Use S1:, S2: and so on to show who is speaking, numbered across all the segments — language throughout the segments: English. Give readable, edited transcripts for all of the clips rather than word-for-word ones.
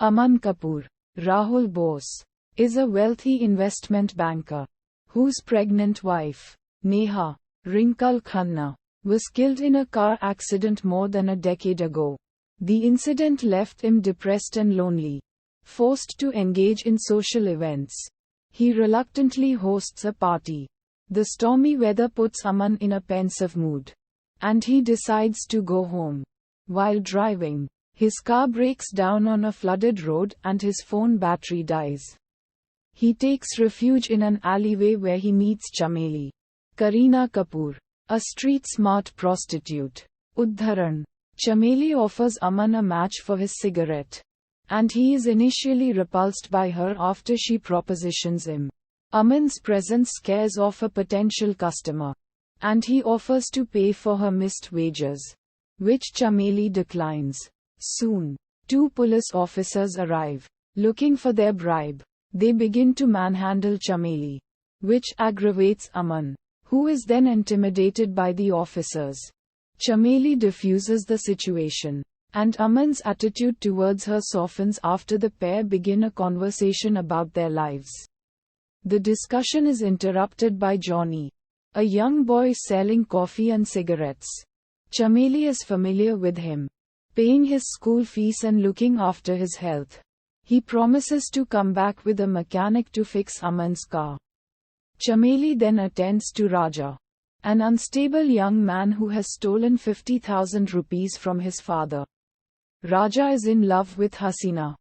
S1: Aman Kapoor, Rahul Bose, is a wealthy investment banker whose pregnant wife, Neha Rinkal Khanna, was killed in a car accident more than a decade ago. The incident left him depressed and lonely. Forced to engage in social events, he reluctantly hosts a party. The stormy weather puts Aman in a pensive mood, and he decides to go home. While driving, his car breaks down on a flooded road and his phone battery dies. He takes refuge in an alleyway where he meets Chameli, Kareena Kapoor, a street-smart prostitute. Udharan. Chameli offers Aman a match for his cigarette, and he is initially repulsed by her after she propositions him. Aman's presence scares off a potential customer, and he offers to pay for her missed wages, which Chameli declines. Soon, two police officers arrive, looking for their bribe. They begin to manhandle Chameli, which aggravates Aman, who is then intimidated by the officers. Chameli diffuses the situation, and Aman's attitude towards her softens after the pair begin a conversation about their lives. The discussion is interrupted by Johnny, a young boy selling coffee and cigarettes. Chameli is familiar with him, paying his school fees and looking after his health. He promises to come back with a mechanic to fix Aman's car. Chameli then attends to Raja, an unstable young man who has stolen 50,000 rupees from his father. Raja is in love with Hasina,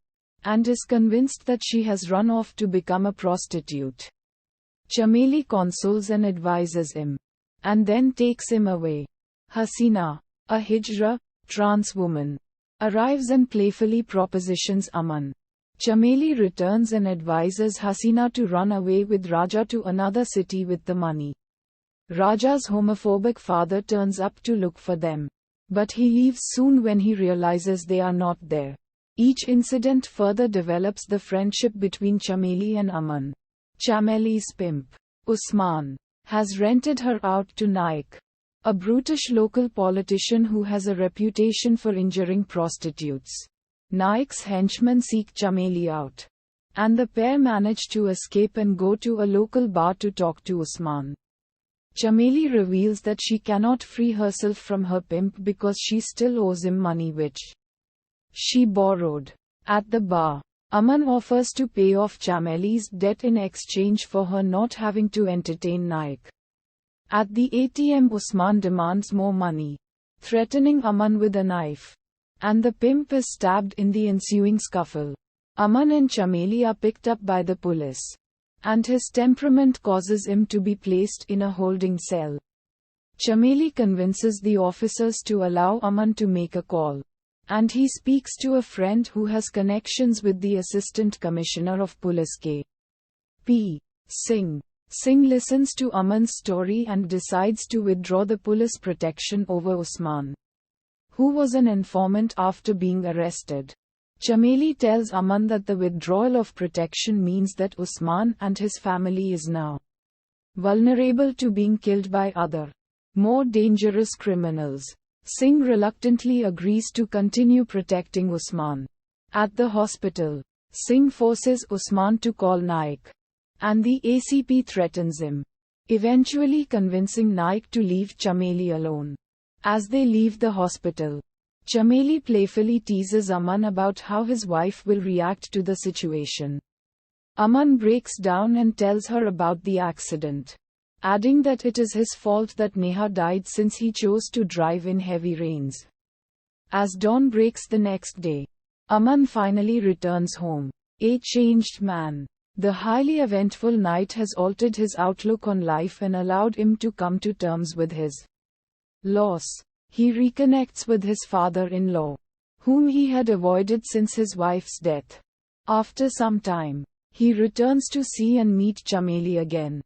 S1: and is convinced that she has run off to become a prostitute. Chameli consoles and advises him, and then takes him away. Hasina, a Hijra, trans woman, arrives and playfully propositions Aman. Chameli returns and advises Hasina to run away with Raja to another city with the money. Raja's homophobic father turns up to look for them, but he leaves soon when he realizes they are not there. Each incident further develops the friendship between Chameli and Aman. Chameli's pimp, Usman, has rented her out to Naik, a brutish local politician who has a reputation for injuring prostitutes. Naik's henchmen seek Chameli out, and the pair manage to escape and go to a local bar to talk to Usman. Chameli reveals that she cannot free herself from her pimp because she still owes him money which she borrowed. At the bar, Aman offers to pay off Chameli's debt in exchange for her not having to entertain Naik. At the ATM, Usman demands more money, threatening Aman with a knife, and the pimp is stabbed in the ensuing scuffle. Aman and Chameli are picked up by the police, and his temperament causes him to be placed in a holding cell. Chameli convinces the officers to allow Aman to make a call, and he speaks to a friend who has connections with the Assistant Commissioner of Police K.P. Singh. Singh listens to Aman's story and decides to withdraw the police protection over Usman, who was an informant after being arrested. Chameli tells Aman that the withdrawal of protection means that Usman and his family is now vulnerable to being killed by other, more dangerous criminals. Singh reluctantly agrees to continue protecting Usman. At the hospital, Singh forces Usman to call Naik, and the ACP threatens him, eventually convincing Naik to leave Chameli alone. As they leave the hospital, Chameli playfully teases Aman about how his wife will react to the situation. Aman breaks down and tells her about the accident, adding that it is his fault that Neha died since he chose to drive in heavy rains. As dawn breaks the next day, Aman finally returns home, a changed man. The highly eventful night has altered his outlook on life and allowed him to come to terms with his loss. He reconnects with his father-in-law, whom he had avoided since his wife's death. After some time, he returns to see and meet Chameli again.